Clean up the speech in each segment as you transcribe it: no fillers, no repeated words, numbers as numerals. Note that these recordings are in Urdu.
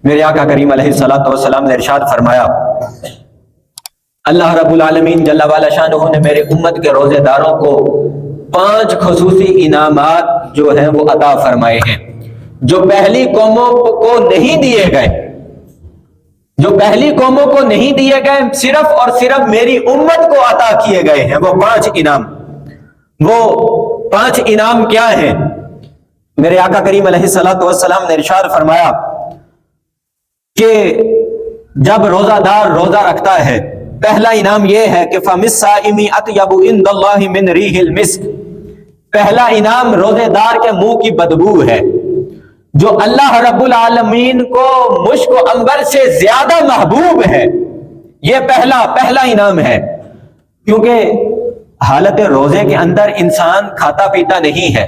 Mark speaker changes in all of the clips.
Speaker 1: میرے آقا کریم علیہ الصلوۃ والسلام نے ارشاد فرمایا، اللہ رب العالمین جل وعلا شانہ نے میرے امت کے روزے داروں کو 5 خصوصی انعامات جو ہیں وہ عطا فرمائے ہیں، جو پہلی قوموں کو نہیں دیے گئے، جو پہلی قوموں کو نہیں دیے گئے، صرف اور صرف میری امت کو عطا کیے گئے ہیں وہ 5 انعام۔ وہ 5 انعام کیا ہیں؟ میرے آقا کریم علیہ الصلوۃ والسلام نے ارشاد فرمایا کہ جب روزہ دار روزہ رکھتا ہے، پہلا انعام یہ ہے کہ فَمِ الصَّائِمِ أَطْيَبُ عِندَ اللَّهِ مِنْ رِيحِ الْمِسْكِ، پہلا انعام روزے دار کے منہ کی بدبو ہے، جو اللہ رب العالمین کو مشک و عنبر سے زیادہ محبوب ہے۔ یہ پہلا انعام ہے، کیونکہ حالت روزے کے اندر انسان کھاتا پیتا نہیں ہے،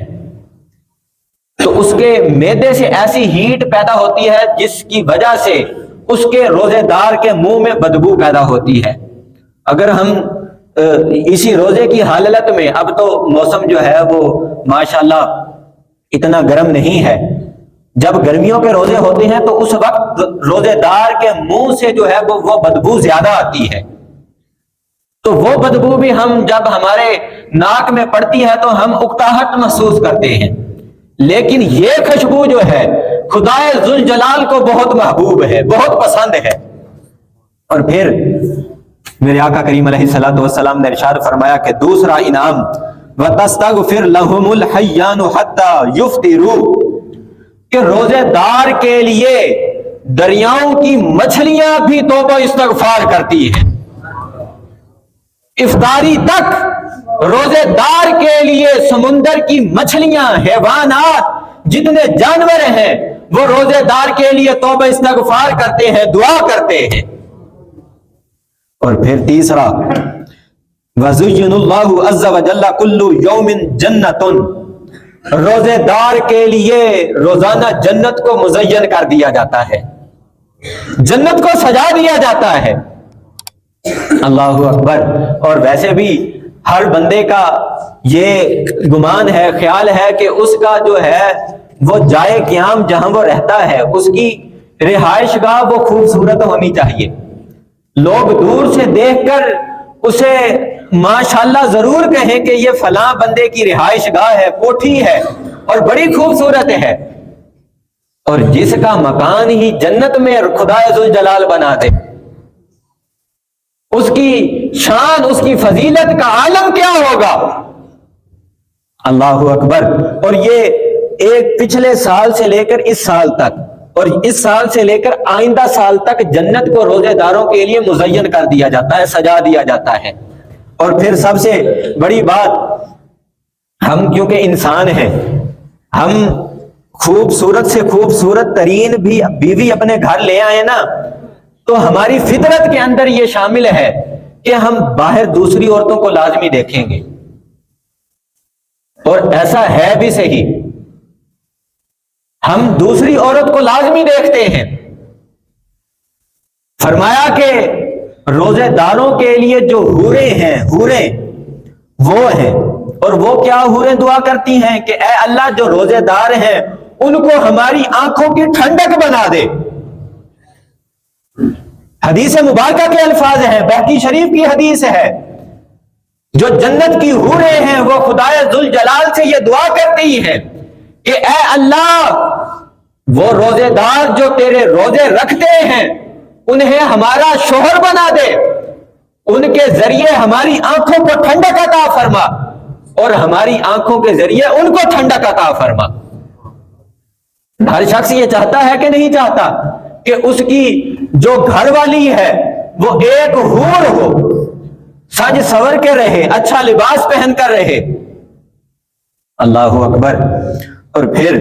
Speaker 1: تو اس کے معدے سے ایسی ہیٹ پیدا ہوتی ہے جس کی وجہ سے اس کے روزے دار کے منہ میں بدبو پیدا ہوتی ہے۔ اگر ہم اسی روزے کی حالت میں، اب تو موسم جو ہے وہ ماشاءاللہ اتنا گرم نہیں ہے، جب گرمیوں کے روزے ہوتے ہیں تو اس وقت روزے دار کے منہ سے جو ہے وہ بدبو زیادہ آتی ہے، تو وہ بدبو بھی ہم جب ہمارے ناک میں پڑتی ہے تو ہم اکتاہٹ محسوس کرتے ہیں، لیکن یہ خوشبو جو ہے خدائے ذوالجلال کو بہت محبوب ہے، بہت پسند ہے۔ اور پھر میرے آقا کریم علیہ الصلوۃ والسلام نے ارشاد فرمایا کہ دوسرا انعام وَتَسْتَغْفِرْ لَهُمُ الْحَيَّانُ حَتَّى يُفْطِرُوا، کہ روزے دار کے لیے دریاؤں کی مچھلیاں بھی توبہ استغفار کرتی ہیں، افطاری تک روزے دار کے لیے سمندر کی مچھلیاں، حیوانات، جتنے جانور ہیں وہ روزے دار کے لیے توبہ استغفار کرتے ہیں، دعا کرتے ہیں۔ اور پھر تیسرا وَزُيِّنُ اللَّهُ عَزَّ وَجَلَّ كُلُّ يَوْمٍ جَنَّةٌ، روزے دار کے لیے روزانہ جنت کو مزین کر دیا جاتا ہے، جنت کو سجا دیا جاتا ہے۔ اللہ اکبر۔ اور ویسے بھی ہر بندے کا یہ گمان ہے، خیال ہے کہ اس کا جو ہے وہ جائے قیام جہاں وہ رہتا ہے، اس کی رہائش گاہ وہ خوبصورت ہونی چاہیے، لوگ دور سے دیکھ کر اسے ماشاءاللہ ضرور کہیں کہ یہ فلاں بندے کی رہائش گاہ ہے، کوٹھی ہے اور بڑی خوبصورت ہے۔ اور جس کا مکان ہی جنت میں خدا ذوالجلال بنا دے، اس کی شان، اس کی فضیلت کا عالم کیا ہوگا؟ اللہ اکبر۔ اور یہ ایک پچھلے سال سے لے کر اس سال تک، اور اس سال سے لے کر آئندہ سال تک جنت کو روزے داروں کے لیے مزین کر دیا جاتا ہے، سجا دیا جاتا ہے۔ اور پھر سب سے بڑی بات، ہم کیونکہ انسان ہیں، ہم خوبصورت سے خوبصورت ترین بھی بیوی اپنے گھر لے آئے نا، تو ہماری فطرت کے اندر یہ شامل ہے کہ ہم باہر دوسری عورتوں کو لازمی دیکھیں گے، اور ایسا ہے بھی صحیح، ہم دوسری عورت کو لازمی دیکھتے ہیں۔ فرمایا کہ روزے داروں کے لیے جو حوریں ہیں، حوریں وہ ہیں، اور وہ کیا حوریں دعا کرتی ہیں کہ اے اللہ جو روزے دار ہیں ان کو ہماری آنکھوں کی ٹھنڈک بنا دے۔ حدیث مبارکہ کے الفاظ ہیں، بہقی شریف کی حدیث ہے، جو جنت کی حوریں ہیں وہ خدائے ذوالجلال سے یہ دعا کرتی ہیں کہ اے اللہ وہ روزے دار جو تیرے روزے رکھتے ہیں انہیں ہمارا شوہر بنا دے، ان کے ذریعے ہماری آنکھوں کو ٹھنڈک عطا فرما، اور ہماری آنکھوں کے ذریعے ان کو ٹھنڈک عطا فرما۔ ہر شخص یہ چاہتا ہے کہ نہیں چاہتا کہ اس کی جو گھر والی ہے وہ ایک حور ہو، سج سور کے رہے، اچھا لباس پہن کر رہے۔ اللہ اکبر۔ اور پھر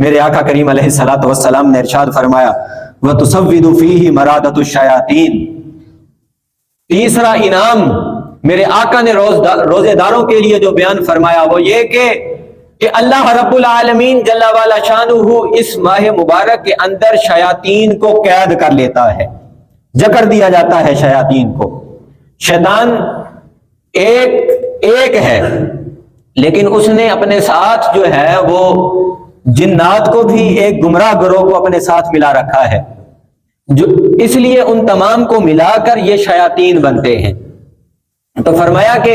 Speaker 1: میرے آقا کریم علیہ الصلوۃ والسلام نے ارشاد فرمایا وَتُسَوِّدُ فِيهِ مَرَادَةُ الشَّيَاطِينِ، تیسرا انعام میرے آقا نے روزے داروں کے لیے جو بیان فرمایا وہ یہ کہ اللہ رب العالمین جل وعلا شانہ اس ماہ مبارک کے اندر شیاطین کو قید کر لیتا ہے، جکڑ دیا جاتا ہے شیاطین کو۔ شیطان ایک ہے، لیکن اس نے اپنے ساتھ جو ہے وہ جنات کو بھی ایک گمراہ گروہ کو اپنے ساتھ ملا رکھا ہے۔ جو اس لیے ان تمام کو ملا کر یہ شیاطین بنتے ہیں۔ تو فرمایا کہ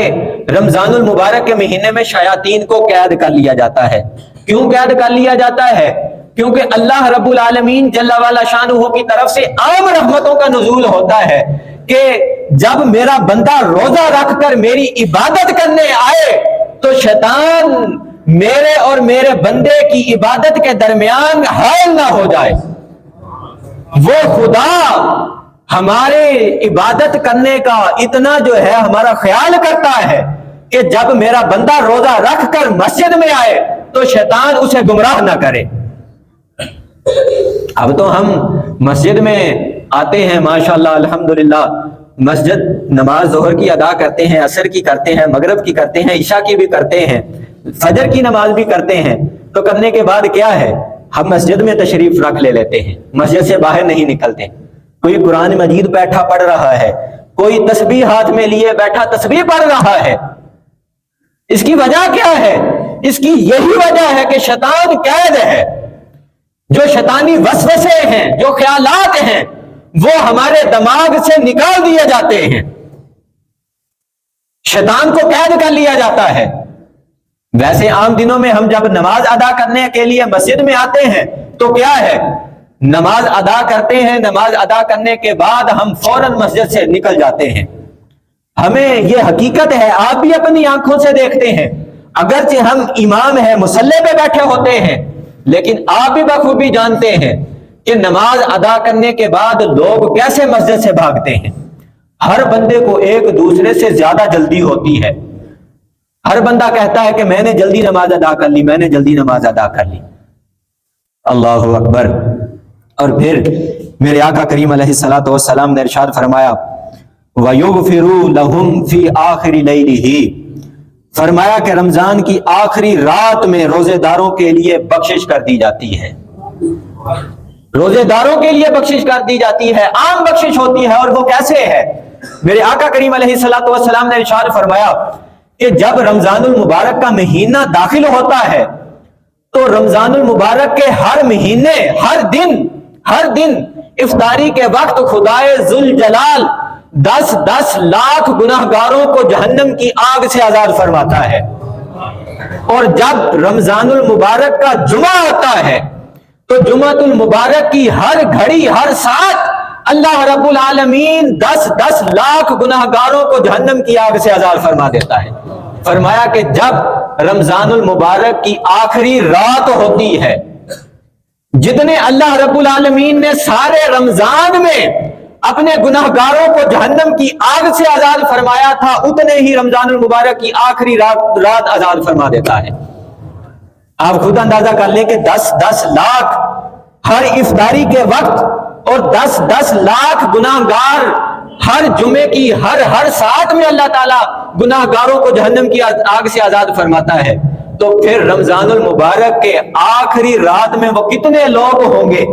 Speaker 1: رمضان المبارک کے مہینے میں شیاطین کو قید کر لیا جاتا ہے۔ کیوں قید کر لیا جاتا ہے؟ کیونکہ اللہ رب العالمین جل وعلا شانہ کی طرف سے عام رحمتوں کا نزول ہوتا ہے کہ جب میرا بندہ روزہ رکھ کر میری عبادت کرنے آئے تو شیطان میرے اور میرے بندے کی عبادت کے درمیان حائل نہ ہو جائے۔ وہ خدا ہمارے عبادت کرنے کا اتنا جو ہے ہمارا خیال کرتا ہے کہ جب میرا بندہ روزہ رکھ کر مسجد میں آئے تو شیطان اسے گمراہ نہ کرے۔ اب تو ہم مسجد میں آتے ہیں ماشاءاللہ الحمدللہ، مسجد نماز ظہر کی ادا کرتے ہیں، عصر کی کرتے ہیں، مغرب کی کرتے ہیں، عشاء کی بھی کرتے ہیں، فجر کی نماز بھی کرتے ہیں۔ تو کرنے کے بعد کیا ہے؟ ہم مسجد میں تشریف رکھ لے لیتے ہیں، مسجد سے باہر نہیں نکلتے۔ کوئی قرآن مجید بیٹھا پڑھ رہا ہے، کوئی تسبیح ہاتھ میں لیے بیٹھا تسبیح پڑھ رہا ہے۔ اس کی وجہ کیا ہے؟ اس کی یہی وجہ ہے کہ شیطان قید ہے۔ جو شیطانی وسوسے ہیں، جو خیالات ہیں، وہ ہمارے دماغ سے نکال دیے جاتے ہیں، شیطان کو قید کر لیا جاتا ہے۔ ویسے عام دنوں میں ہم جب نماز ادا کرنے کے لیے مسجد میں آتے ہیں تو کیا ہے؟ نماز ادا کرتے ہیں، نماز ادا کرنے کے بعد ہم فوراً مسجد سے نکل جاتے ہیں۔ ہمیں یہ حقیقت ہے، آپ بھی اپنی آنکھوں سے دیکھتے ہیں، اگرچہ ہم امام ہیں، مصلی پہ بیٹھے ہوتے ہیں، لیکن آپ بھی بخوبی جانتے ہیں کہ نماز ادا کرنے کے بعد لوگ کیسے مسجد سے بھاگتے ہیں۔ ہر بندے کو ایک دوسرے سے زیادہ جلدی ہوتی ہے۔ ہر بندہ کہتا ہے کہ میں نے جلدی نماز ادا کر لی، میں نے جلدی نماز ادا کر لی۔ اللہ اکبر۔ اور پھر میرے آقا کریم علیہ الصلوۃ والسلام نے ارشاد فرمایا وَيُغْفِرُ لَهُمْ فِي آخِرِ لَيْلِهِ، فرمایا کہ رمضان کی آخری رات میں روزے داروں کے لیے بخشش کر دی جاتی ہے۔ روزے داروں کے لیے بخشش کر دی جاتی ہے، عام بخشش ہوتی ہے۔ اور وہ کیسے ہے؟ میرے آقا کریم علیہ الصلوۃ والسلام نے ارشاد فرمایا کہ جب رمضان المبارک کا مہینہ داخل ہوتا ہے تو رمضان المبارک کے ہر مہینے، ہر دن افطاری کے وقت خدائے ذوالجلال 10 لاکھ گناہگاروں کو جہنم کی آگ سے آزاد فرماتا ہے۔ اور جب رمضان المبارک کا جمعہ آتا ہے تو جمعۃ المبارک کی ہر گھڑی، ہر ساتھ اللہ رب العالمین 10 لاکھ گناہگاروں کو جہنم کی آگ سے آزاد فرما دیتا ہے۔ فرمایا کہ جب رمضان المبارک کی آخری رات ہوتی ہے، جتنے اللہ رب العالمین نے سارے رمضان میں اپنے گناہگاروں کو جہنم کی آگ سے آزاد فرمایا تھا، اتنے ہی رمضان المبارک کی آخری رات آزاد فرما دیتا ہے۔ آپ خود اندازہ کر لیں کہ 10 لاکھ ہر افطاری کے وقت اور 10 لاکھ گناہگار ہر جمعے کی ہر ساتھ میں اللہ تعالیٰ گناہگاروں کو جہنم کی آگ سے آزاد فرماتا ہے۔ تو پھر رمضان المبارک کے آخری رات میں وہ کتنے لوگ ہوں گے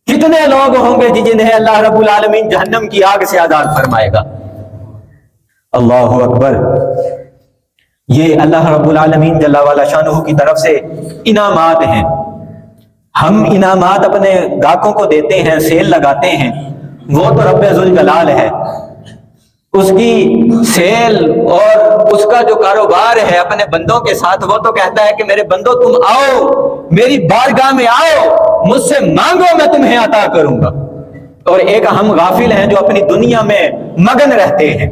Speaker 1: جنہیں اللہ رب العالمین جہنم کی آگ سے آزاد فرمائے گا۔ اللہ اکبر۔ یہ اللہ رب العالمین جل وعلا شانہ کی طرف سے انعامات ہیں۔ ہم انعامات اپنے گاہکوں کو دیتے ہیں، سیل لگاتے ہیں، وہ تو رب ذوالجلال ہے، اس کی سیل اور اس کا جو کاروبار ہے اپنے بندوں کے ساتھ، وہ تو کہتا ہے کہ میرے بندوں تم آؤ، میری بارگاہ میں آؤ، مجھ سے مانگو میں تمہیں عطا کروں گا۔ اور ایک ہم غافل ہیں جو اپنی دنیا میں مگن رہتے ہیں،